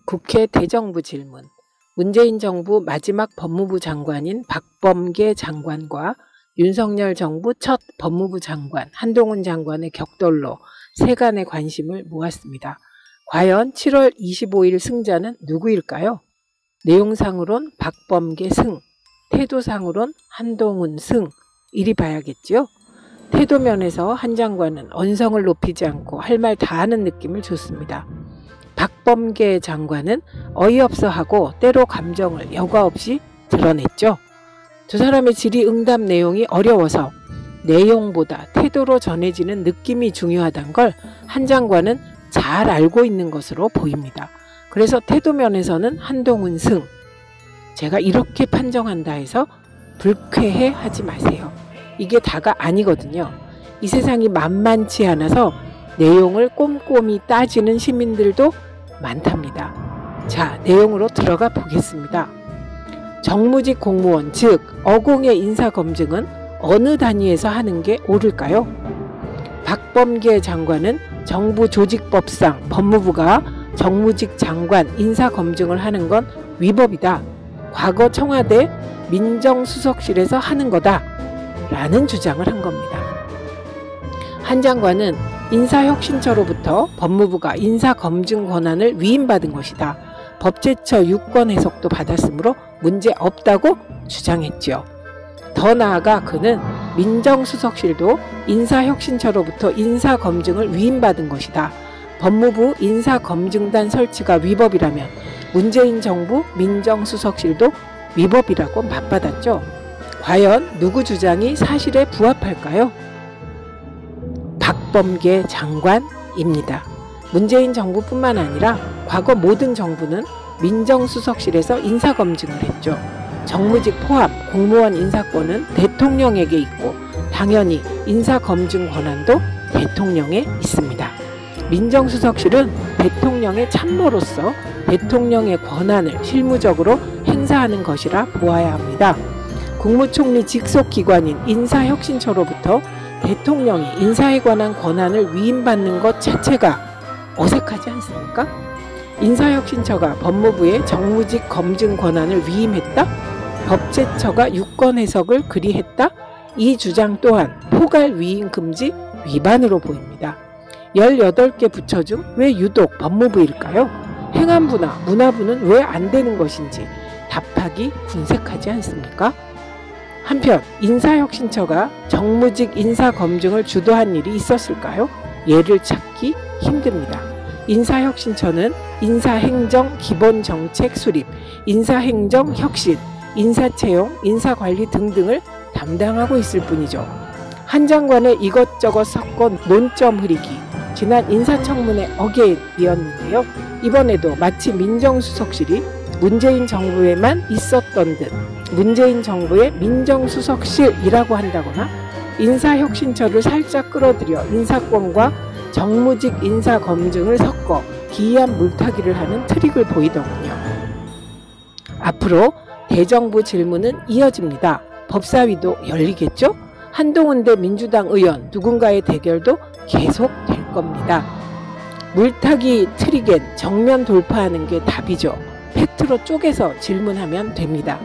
국회 대정부 질문. 문재인 정부 마지막 법무부 장관인 박범계 장관과 윤석열 정부 첫 법무부 장관 한동훈 장관의 격돌로 세간의 관심을 모았습니다. 과연 7월 25일 승자는 누구일까요? 내용상으론 박범계 승, 태도상으론 한동훈 승, 이리 봐야겠죠? 태도면에서 한 장관은 언성을 높이지 않고 할 말 다 하는 느낌을 줬습니다. 박범계 장관은 어이없어 하고 때로 감정을 여과 없이 드러냈죠. 두 사람의 질의응답 내용이 어려워서 내용보다 태도로 전해지는 느낌이 중요하다는 걸 한 장관은 잘 알고 있는 것으로 보입니다. 그래서 태도면에서는 한동훈 승. 제가 이렇게 판정한다 해서 불쾌해 하지 마세요. 이게 다가 아니거든요. 이 세상이 만만치 않아서 내용을 꼼꼼히 따지는 시민들도 많답니다. 자, 내용으로 들어가 보겠습니다. 정무직 공무원, 즉 어공의 인사검증은 어느 단위에서 하는 게 옳을까요? 박범계 장관은 정부 조직법상 법무부가 정무직 장관 인사검증을 하는 건 위법이다. 과거 청와대 민정수석실에서 하는 거다. 라는 주장을 한 겁니다. 한 장관은 인사혁신처로부터 법무부가 인사검증 권한을 위임받은 것이다. 법제처 유권 해석도 받았으므로 문제 없다고 주장했지요. 더 나아가 그는 민정수석실도 인사혁신처로부터 인사검증을 위임받은 것이다. 법무부 인사검증단 설치가 위법이라면 문재인 정부 민정수석실도 위법이라고 맞받았죠. 과연 누구 주장이 사실에 부합할까요? 박범계 장관입니다. 문재인 정부뿐만 아니라 과거 모든 정부는 민정수석실에서 인사검증을 했죠. 정무직 포함 공무원 인사권은 대통령에게 있고 당연히 인사검증 권한도 대통령에 있습니다. 민정수석실은 대통령의 참모로서 대통령의 권한을 실무적으로 행사하는 것이라 보아야 합니다. 국무총리 직속 기관인 인사혁신처로부터 대통령이 인사에 관한 권한을 위임받는 것 자체가 어색하지 않습니까? 인사혁신처가 법무부의 정무직 검증 권한을 위임했다? 법제처가 유권 해석을 그리 했다? 이 주장 또한 포괄 위임 금지 위반으로 보입니다. 18개 부처 중 왜 유독 법무부일까요? 행안부나 문화부는 왜 안 되는 것인지 답하기 군색하지 않습니까? 한편 인사혁신처가 정무직 인사검증을 주도한 일이 있었을까요? 예를 찾기 힘듭니다. 인사혁신처는 인사행정 기본정책 수립, 인사행정 혁신, 인사채용, 인사관리 등등을 담당하고 있을 뿐이죠. 한 장관의 이것저것 섞어 논점 흐리기, 지난 인사청문회 어게인이었는데요. 이번에도 마치 민정수석실이 문재인 정부에만 있었던 듯 문재인 정부의 민정수석실이라고 한다거나 인사혁신처를 살짝 끌어들여 인사권과 정무직 인사검증을 섞어 기이한 물타기를 하는 트릭을 보이더군요. 앞으로 대정부 질문은 이어집니다. 법사위도 열리겠죠? 한동훈 대 민주당 의원 누군가의 대결도 계속 될 겁니다. 물타기 트릭엔 정면 돌파하는 게 답이죠. 팩트로 쪼개서 질문하면 됩니다.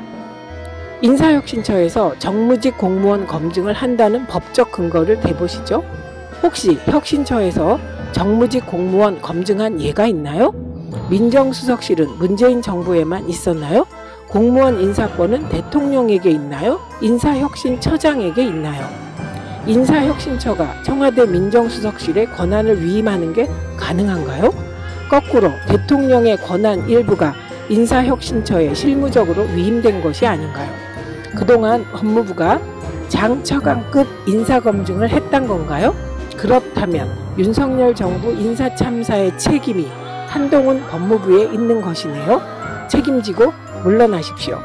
인사혁신처에서 정무직 공무원 검증을 한다는 법적 근거를 대보시죠. 혹시 혁신처에서 정무직 공무원 검증한 예가 있나요? 민정수석실은 문재인 정부에만 있었나요? 공무원 인사권은 대통령에게 있나요? 인사혁신처장에게 있나요? 인사혁신처가 청와대 민정수석실의 권한을 위임하는 게 가능한가요? 거꾸로 대통령의 권한 일부가 인사혁신처에 실무적으로 위임된 것이 아닌가요? 그동안 법무부가 장처강급 인사검증을 했단 건가요? 그렇다면 윤석열 정부 인사참사의 책임이 한동훈 법무부에 있는 것이네요. 책임지고 물러나십시오.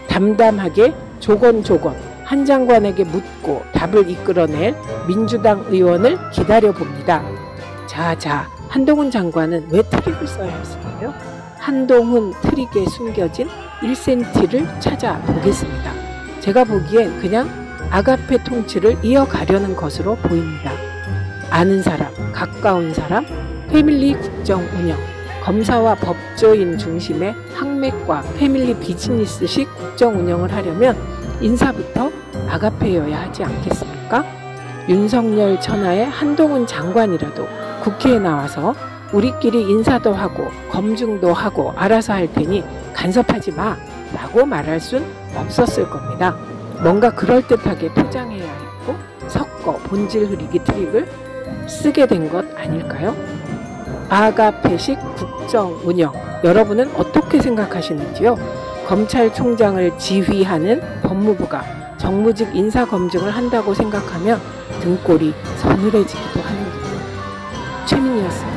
담담하게 조곤조곤 한 장관에게 묻고 답을 이끌어낼 민주당 의원을 기다려봅니다. 자, 한동훈 장관은 왜 트릭을 써야 했을까요? 한동훈 트릭에 숨겨진 1cm를 찾아보겠습니다. 제가 보기엔 그냥 아가페 통치를 이어가려는 것으로 보입니다. 아는 사람, 가까운 사람, 패밀리 국정 운영, 검사와 법조인 중심의 항맥과 패밀리 비즈니스식 국정 운영을 하려면 인사부터 아가페여야 하지 않겠습니까? 윤석열 천하의 한동훈 장관이라도 국회에 나와서 우리끼리 인사도 하고 검증도 하고 알아서 할 테니 간섭하지 마 라고 말할 순 없었을 겁니다. 뭔가 그럴듯하게 포장해야 했고 섞어 본질 흐리기 트릭을 쓰게 된 것 아닐까요? 아가페식 국정 운영, 여러분은 어떻게 생각하시는지요? 검찰총장을 지휘하는 법무부가 정무직 인사 검증을 한다고 생각하면 등골이 서늘해지기도 하는군요. 최민희였습니다.